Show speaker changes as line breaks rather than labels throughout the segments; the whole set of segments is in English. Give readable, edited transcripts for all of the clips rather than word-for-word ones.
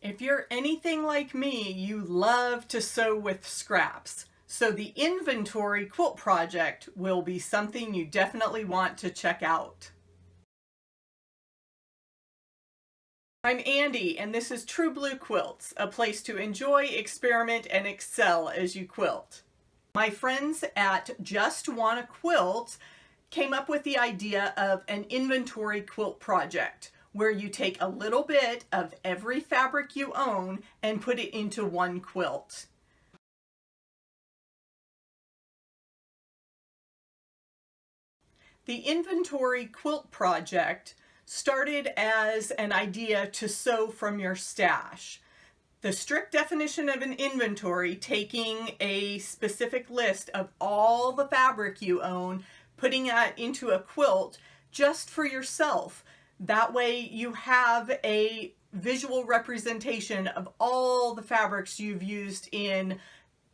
If you're anything like me, you love to sew with scraps. So the inventory quilt project will be something you definitely want to check out. I'm Andy, and this is True Blue Quilts, a place to enjoy, experiment, and excel as you quilt. My friends at Just Wanna Quilt came up with the idea of an inventory quilt project, where you take a little bit of every fabric you own and put it into one quilt. The inventory quilt project started as an idea to sew from your stash. The strict definition of an inventory, taking a specific list of all the fabric you own, putting it into a quilt just for yourself. That way you have a visual representation of all the fabrics you've used in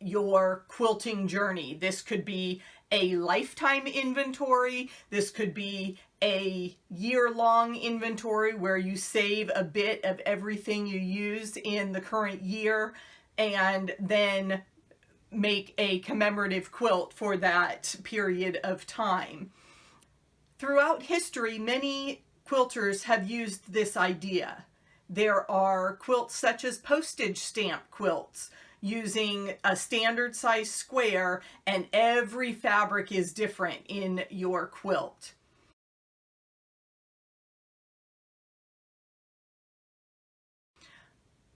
your quilting journey. This could be a lifetime inventory. This could be a year-long inventory where you save a bit of everything you used in the current year and then make a commemorative quilt for that period of time. Throughout history, many quilters have used this idea. There are quilts such as postage stamp quilts, using a standard size square, and every fabric is different in your quilt.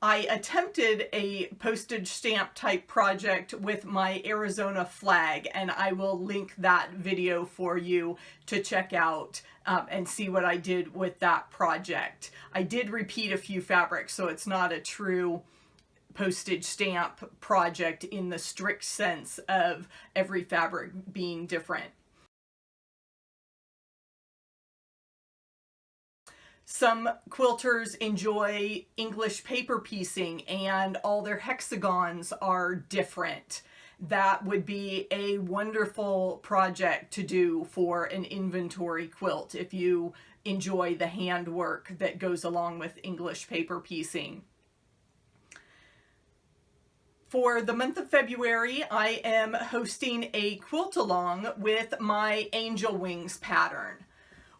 I attempted a postage stamp type project with my Arizona flag, and I will link that video for you to check out and see what I did with that project. I did repeat a few fabrics, so it's not a true postage stamp project in the strict sense of every fabric being different. Some quilters enjoy English paper piecing and all their hexagons are different. That would be a wonderful project to do for an inventory quilt if you enjoy the handwork that goes along with English paper piecing. For the month of February, I am hosting a quilt-along with my angel wings pattern.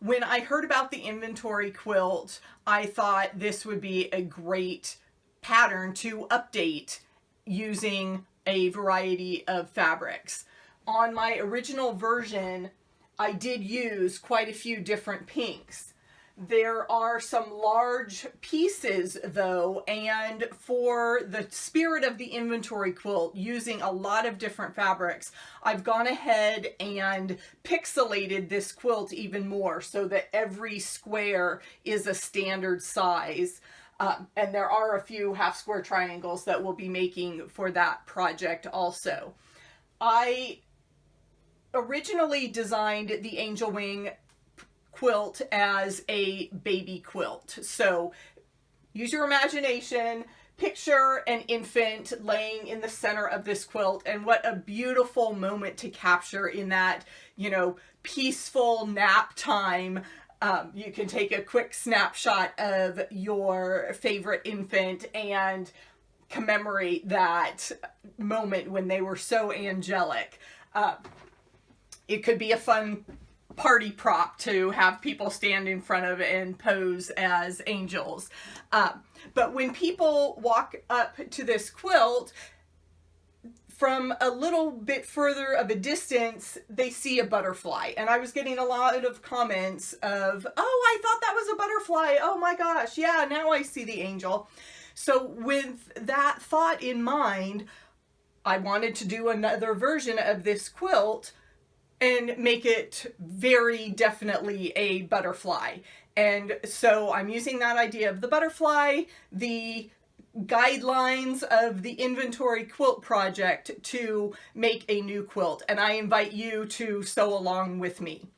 When I heard about the inventory quilt, I thought this would be a great pattern to update using a variety of fabrics. On my original version, I did use quite a few different pinks. There are some large pieces though, and for the spirit of the inventory quilt, using a lot of different fabrics, I've gone ahead and pixelated this quilt even more so that every square is a standard size. And there are a few half square triangles that we'll be making for that project also. I originally designed the angel wing quilt as a baby quilt. So use your imagination, picture an infant laying in the center of this quilt, and what a beautiful moment to capture in that, peaceful nap time. You can take a quick snapshot of your favorite infant and commemorate that moment when they were so angelic. It could be a fun party prop to have people stand in front of and pose as angels. But when people walk up to this quilt, from a little bit further of a distance, they see a butterfly. And I was getting a lot of comments of, oh, I thought that was a butterfly. Oh my gosh, yeah, now I see the angel. So with that thought in mind, I wanted to do another version of this quilt and make it very definitely a butterfly. And so I'm using that idea of the butterfly, the guidelines of the inventory quilt project to make a new quilt. And I invite you to sew along with me.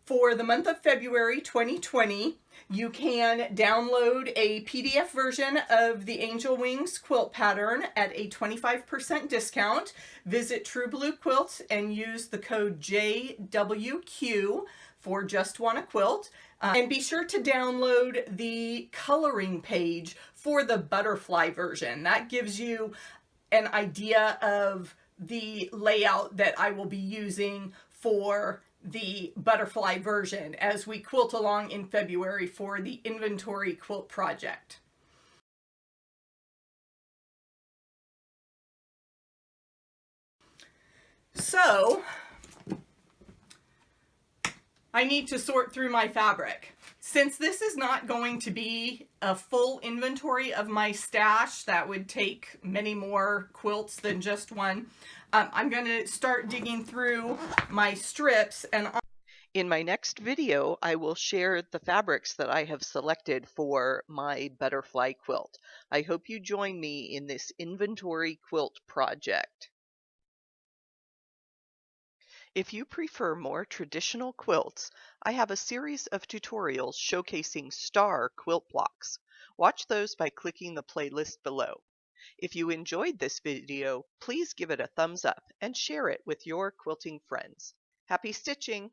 For the month of February 2020, you can download a PDF version of the Angel Wings quilt pattern at a 25% discount. Visit True Blue Quilts and use the code JWQ for Just Wanna Quilt. And be sure to download the coloring page for the butterfly version. That gives you an idea of the layout that I will be using for the butterfly version as we quilt along in February for the inventory quilt project. So I need to sort through my fabric. Since this is not going to be a full inventory of my stash, that would take many more quilts than just one, I'm going to start digging through my strips. And
in my next video, I will share the fabrics that I have selected for my butterfly quilt. I hope you join me in this inventory quilt project. If you prefer more traditional quilts, I have a series of tutorials showcasing star quilt blocks. Watch those by clicking the playlist below. If you enjoyed this video, please give it a thumbs up and share it with your quilting friends. Happy stitching!